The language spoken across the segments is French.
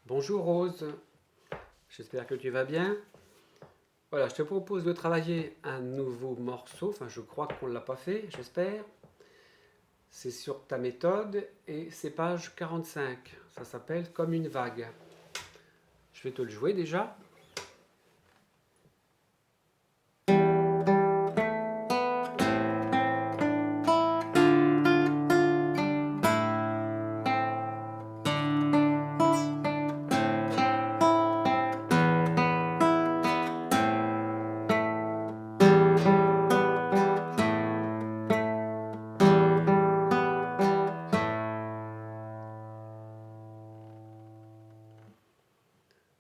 Bonjour Rose, j'espère que tu vas bien. Voilà, je te propose de travailler un nouveau morceau, enfin je crois qu'on ne l'a pas fait, j'espère. C'est sur ta méthode et c'est page 45. Ça s'appelle Comme une vague. Je vais te le jouer déjà.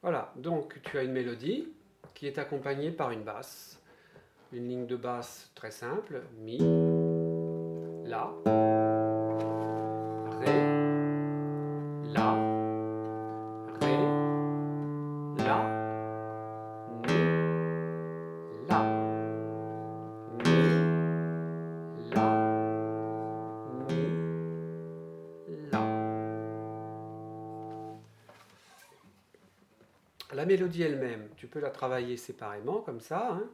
Voilà, donc tu as une mélodie qui est accompagnée par une basse. Une ligne de basse très simple, Mi, La, Ré, La, Ré, La, Mi, La, Mi, La, Mi, La. La mélodie elle-même, tu peux la travailler séparément comme ça, hein.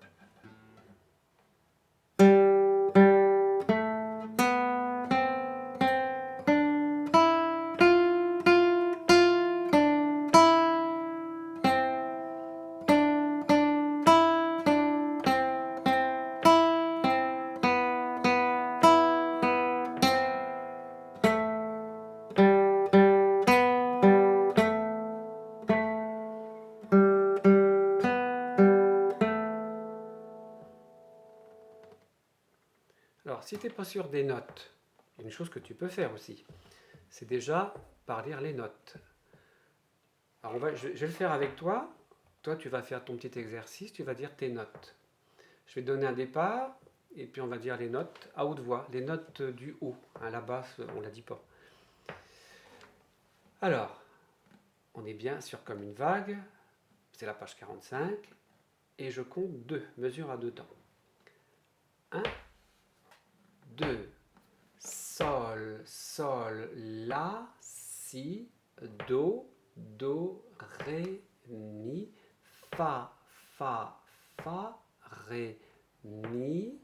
Alors, si tu n'es pas sûr des notes, une chose que tu peux faire aussi, c'est déjà par lire les notes. Alors, je vais le faire avec toi. Toi, tu vas faire ton petit exercice, tu vas dire tes notes. Je vais te donner un départ, et puis on va dire les notes à haute voix, les notes du haut. Hein, la basse, on ne la dit pas. Alors, on est bien sûr comme une vague, c'est la page 45, et je compte 2, mesure à 2 temps. 1, 2, sol, sol, la, si, do, do, ré, mi, fa, fa, fa, ré, mi,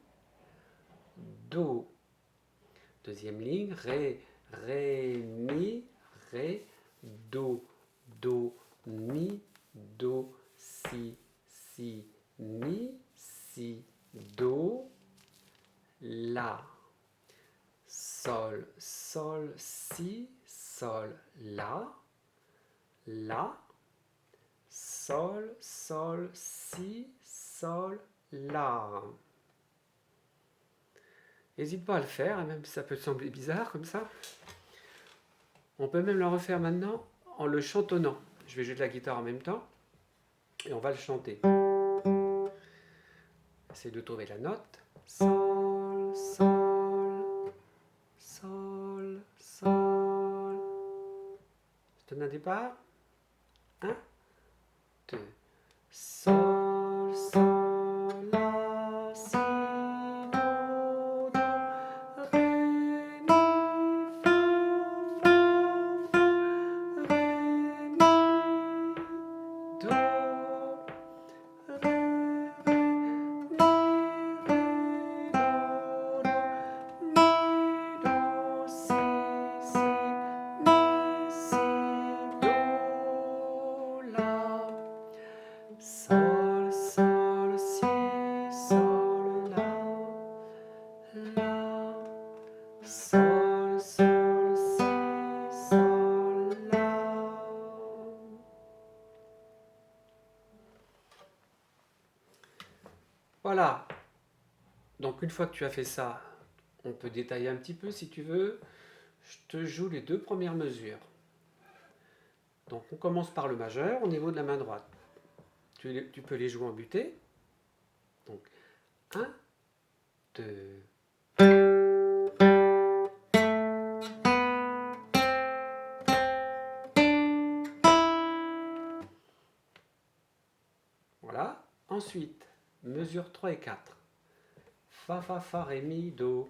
do. Deuxième ligne, ré, ré, mi, ré, do, do, mi, do, si, si, mi, si, do, la. Sol, sol, si, sol, la, sol, sol, si, sol, la. N'hésite pas à le faire, même si ça peut te sembler bizarre comme ça. On peut même le refaire maintenant en le chantonnant. Je vais jouer de la guitare en même temps et on va le chanter. Essaye de trouver la note. Sol, sol, sol, sol. Je donne un départ. 1, 2. Sol, sol, la, si, do, do, ré, mi, fa, fa, fa, ré, mi, do, ré, ré, mi, ré, do, do, mi, do, si, si, mi, si, do, la. Sol, sol, si, sol, la, sol, sol, si, sol, la. Voilà. Donc une fois que tu as fait ça, on peut détailler un petit peu si tu veux. Je te joue les 2 premières mesures. Donc on commence par le majeur au niveau de la main droite. Tu peux les jouer en butée. Donc 1, 2. Voilà. Ensuite, mesure 3 et 4. Fa, fa, fa, ré, mi, do.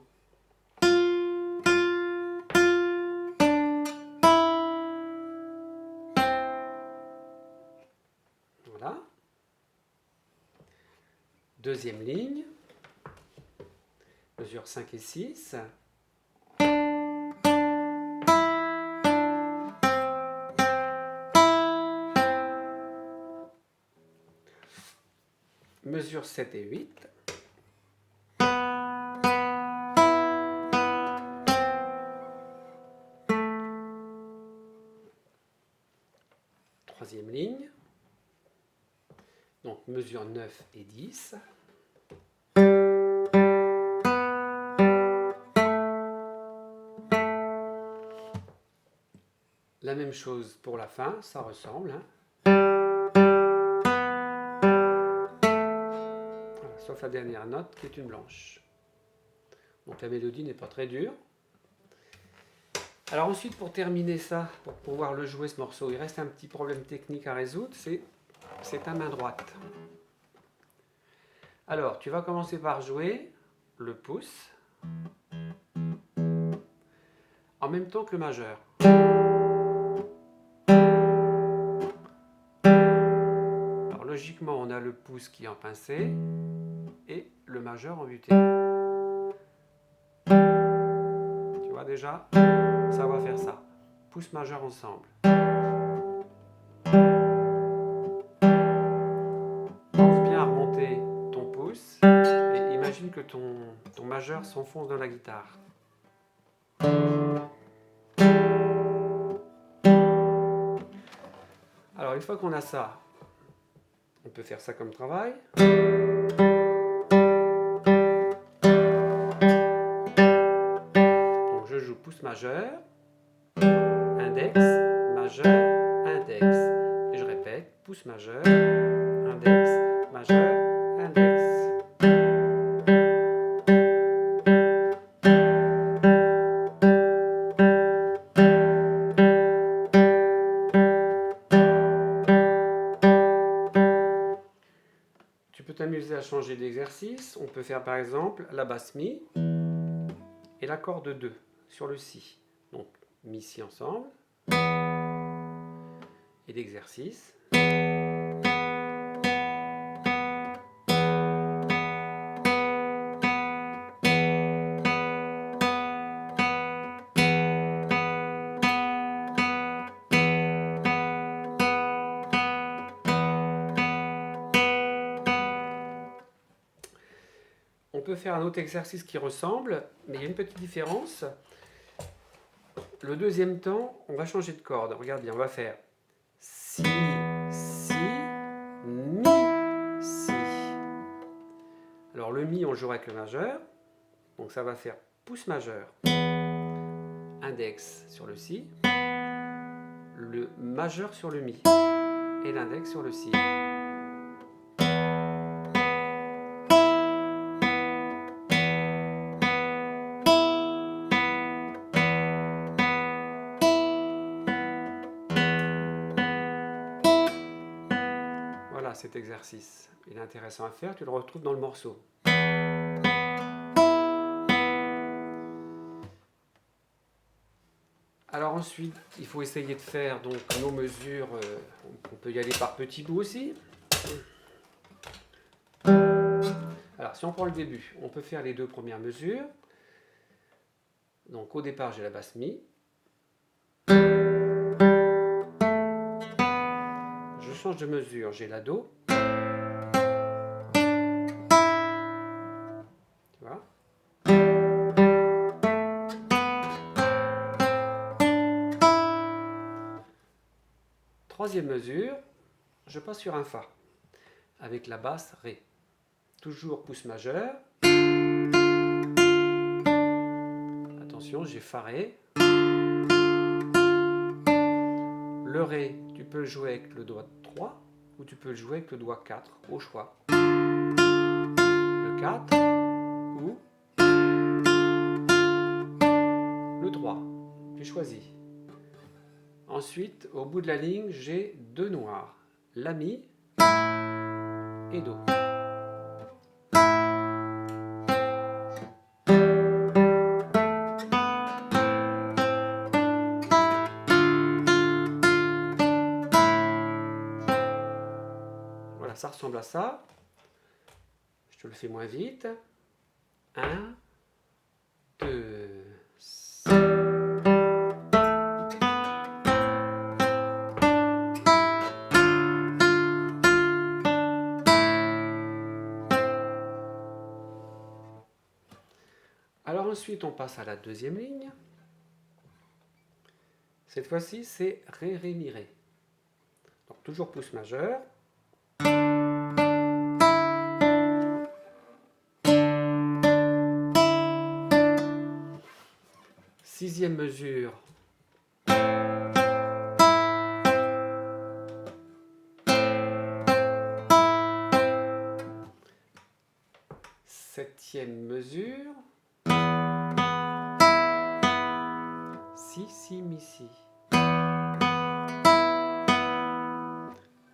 Deuxième ligne, mesure 5 et 6. Mesure 7 et 8. Troisième ligne. Donc mesure 9 et 10. La même chose pour la fin, ça ressemble. Voilà, sauf la dernière note qui est une blanche. Donc la mélodie n'est pas très dure. Alors ensuite, pour terminer ça, pour pouvoir le jouer ce morceau, il reste un petit problème technique à résoudre, c'est ta main droite. Alors, tu vas commencer par jouer le pouce en même temps que le majeur. Alors logiquement, on a le pouce qui est en pincé et le majeur en buté. Tu vois déjà, ça va faire ça. Pouce majeur ensemble. Pense bien à remonter ton pouce et imagine que ton majeur s'enfonce dans la guitare. Alors une fois qu'on a ça, on peut faire ça comme travail. Donc je joue pouce majeur, index, majeur, index. Et je répète, pouce majeur, index, majeur, index. Tu peux t'amuser à changer d'exercice. On peut faire par exemple la basse mi et l'accord de 2 sur le si. Donc mi si ensemble. Et l'exercice. On peut faire un autre exercice qui ressemble, mais il y a une petite différence. Le deuxième temps, on va changer de corde. Regarde bien, on va faire si, si, mi, si. Alors le mi, on le jouera avec le majeur. Donc ça va faire pouce majeur, index sur le si, le majeur sur le mi et l'index sur le si. Voilà cet exercice. Il est intéressant à faire, tu le retrouves dans le morceau. Alors ensuite, il faut essayer de faire donc nos mesures. On peut y aller par petits bouts aussi. Alors si on prend le début, on peut faire les deux premières mesures. Donc au départ, j'ai la basse mi. Je change de mesure, j'ai la do. Tu vois ? Troisième mesure, je passe sur un fa avec la basse ré. Toujours pouce majeur. Attention, j'ai fa ré. Le ré, tu peux le jouer avec le doigt 3 ou tu peux le jouer avec le doigt 4 au choix. Le 4 ou le 3. Tu choisis. Ensuite, au bout de la ligne, j'ai deux noirs, la mi et do. Voilà, ça ressemble à ça. Je Je te le fais moins vite. 1, 2, alors ensuite, on passe à la deuxième ligne. Cette fois-ci, c'est Ré, Ré, Mi, Ré. Donc toujours pouce majeur. Sixième mesure. Septième mesure. Si, si, mi, si.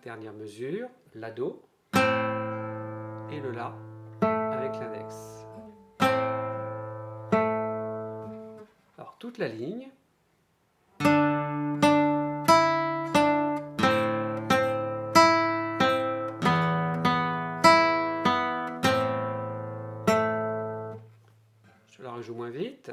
Dernière mesure, la do et le la avec l'index. Alors toute la ligne. Je la rejoue moins vite.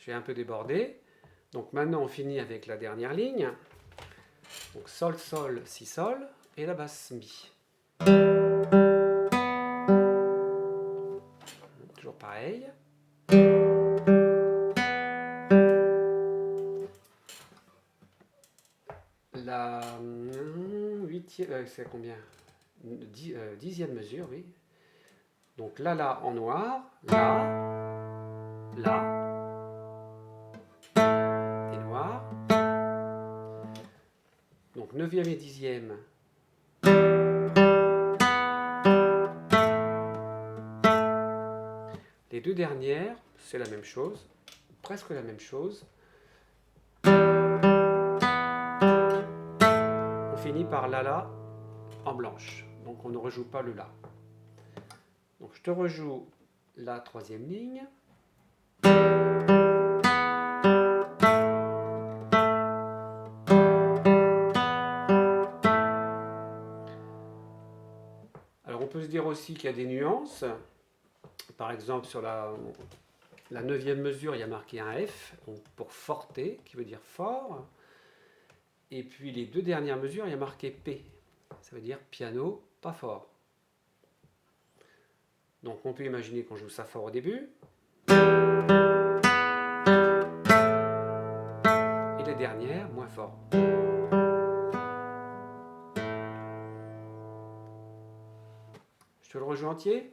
J'ai un peu débordé. Donc maintenant on finit avec la dernière ligne. Donc sol, sol, si, sol et la basse mi. Toujours pareil. La huitième, c'est combien? Dixième mesure, oui. Donc là, là en noir, là, là, et noir. Donc neuvième et dixième. Les deux dernières, c'est la même chose, presque la même chose. On finit par la, la en blanche. Donc on ne rejoue pas le la. Donc je te rejoue la troisième ligne. Alors on peut se dire aussi qu'il y a des nuances. Par exemple sur la neuvième mesure, il y a marqué un F, donc pour forte, qui veut dire fort. Et puis les deux dernières mesures, il y a marqué P, ça veut dire piano, pas fort. Donc on peut imaginer qu'on joue ça fort au début. Et les dernières, moins fort. Je te le rejoue entier.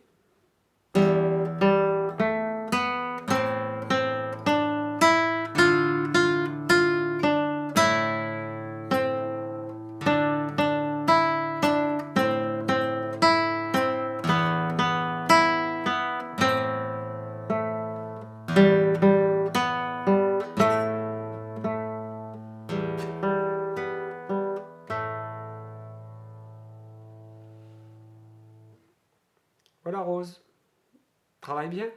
Voilà Rose, travaille bien.